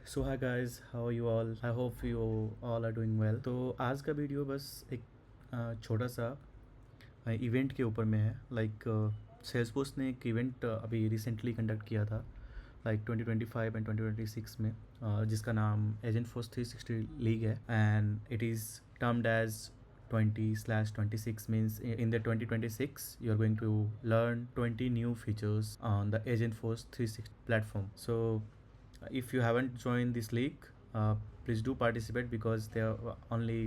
So hi guys, how you all? I hope you all are doing well. तो आज का video बस एक छोटा सा इवेंट के ऊपर में है। लाइक सेल्सफोर्स ने एक इवेंट अभी रिसेंटली कंडक्ट किया था, लाइक 2025 एंड 2026 में, जिसका नाम एजेंट फोर्स 360 लीग है। And it is termed as 20/26 means in the 2026 you are going to learn 20 new features on the Agentforce 360 platform. So if you haven't joined this league, please do participate because there are only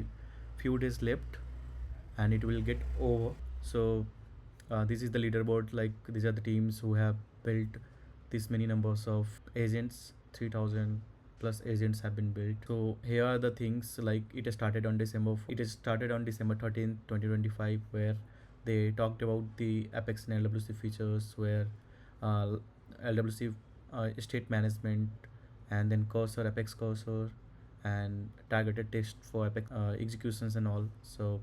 few days left and it will get over. So this is the leaderboard. Like, these are the teams who have built this many numbers of agents. 3000 plus agents have been built. So here are the things. Like, it has started on December 13th 2025, where they talked about the Apex and LWC features, where LWC state management, and then cursor, Apex cursor, and targeted test for Apex executions and all. So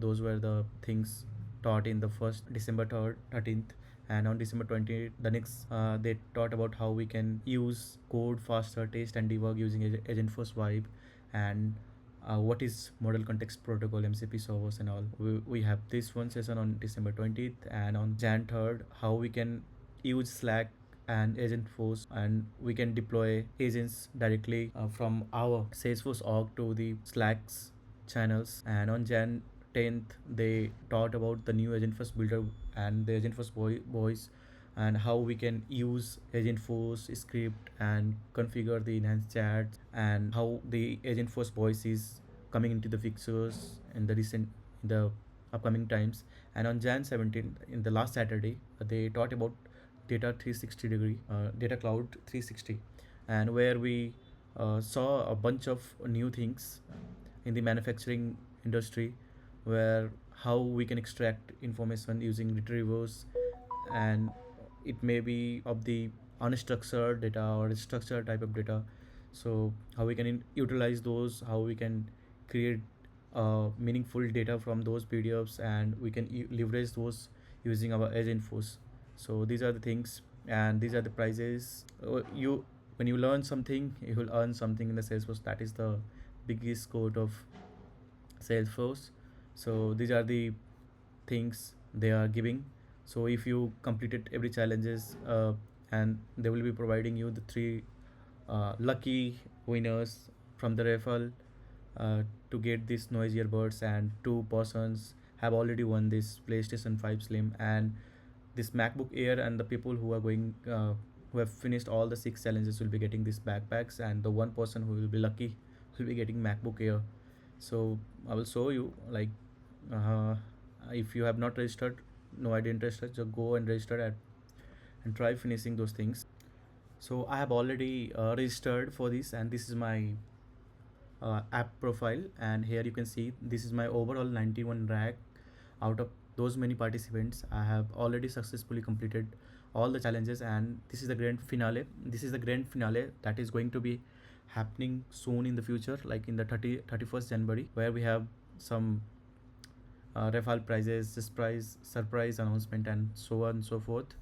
those were the things taught in the first December 13th. And on December 20th, the next they taught about how we can use code faster, test and debug using Agentforce vibe, and what is model context protocol, MCP servers and all. We have this one session on December 20th, and on Jan 3rd, how we can use Slack and Agentforce, and we can deploy agents directly from our Salesforce org to the Slack's channels. And on Jan 10th, they taught about the new Agentforce builder and the Agentforce voice, and how we can use Agentforce script and configure the enhanced chat, and how the Agentforce voice is coming into the fixtures in the upcoming times. And on Jan 17th, in the last Saturday, they taught about data cloud 360, and where we saw a bunch of new things in the manufacturing industry, where how we can extract information using retrievers, and it may be of the unstructured data or structured type of data. So how we can utilize those, how we can create meaningful data from those PDFs, and we can leverage those using our agent force. So these are the things, and these are the prizes. You When you learn something, you will earn something in the Salesforce. That is the biggest quote of Salesforce. So these are the things they are giving. So if you completed every challenges, and they will be providing you the three lucky winners from the raffle to get these noisy earbuds, and two persons have already won this PlayStation 5 Slim and this MacBook Air. And the people who are going who have finished all the six challenges will be getting these backpacks, and the one person who will be lucky will be getting MacBook Air. So I will show you, like, uh, if you have not registered, no idea interested, just go and register and try finishing those things. So I have already registered for this, and this is my app profile. And here you can see this is my overall 91 rank. Out of those many participants, I have already successfully completed all the challenges, and this is the grand finale that is going to be happening soon in the future, like in the 31st January, where we have some referral prizes, surprise announcement, and so on and so forth.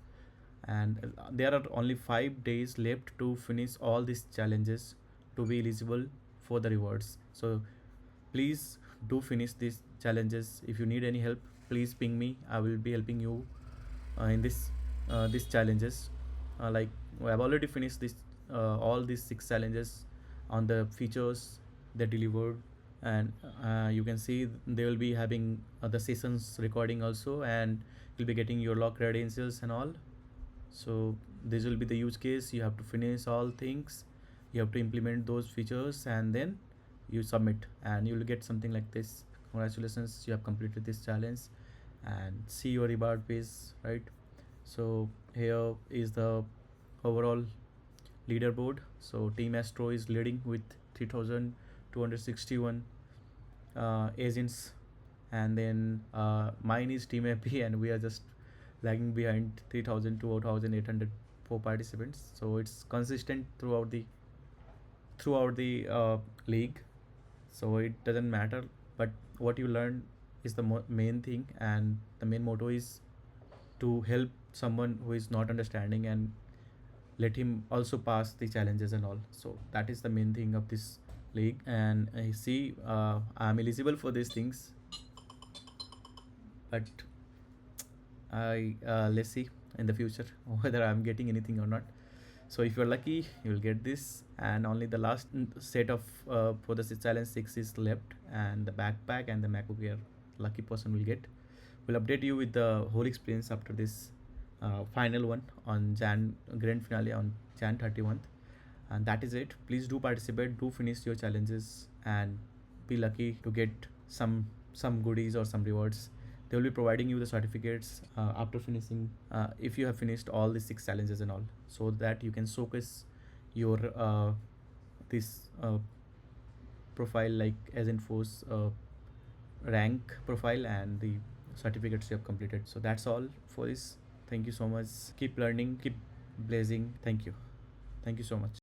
And there are only 5 days left to finish all these challenges to be eligible for the rewards. So please do finish these challenges. If you need any help, please ping me. I will be helping you in these challenges. Like, I've already finished this all these six challenges on the features they delivered. And you can see they will be having the sessions recording also, and you'll be getting your lock credentials and all. So this will be the use case. You have to finish all things, you have to implement those features, and then you submit, and you will get something like this: congratulations, you have completed this challenge, and see your reward page, right? So here is the overall leaderboard. So Team Astro is leading with 3261 agents, and then mine is Team AP, and we are just lagging behind 3000 to 4804 participants. So it's consistent throughout the league. So it doesn't matter, but what you learn is the main thing, and the main motto is to help someone who is not understanding and let him also pass the challenges and all. So that is the main thing of this league. And I see I'm eligible for these things, but I let's see in the future whether I'm getting anything or not. So if you're lucky, you'll get this. And only the last set of for the challenge 6 is left, and the backpack and the MacBook Air lucky person will get. We'll update you with the whole experience after this final one on Jan grand finale on Jan 31st. And that is it. Please do participate, do finish your challenges, and be lucky to get some goodies or some rewards. They will be providing you the certificates after finishing, if you have finished all the 6 challenges and all, so that you can showcase your this profile, like Agentforce rank profile and the certificates you have completed. So that's all for this. Thank you so much. Keep learning, keep blazing. Thank you. Thank you so much.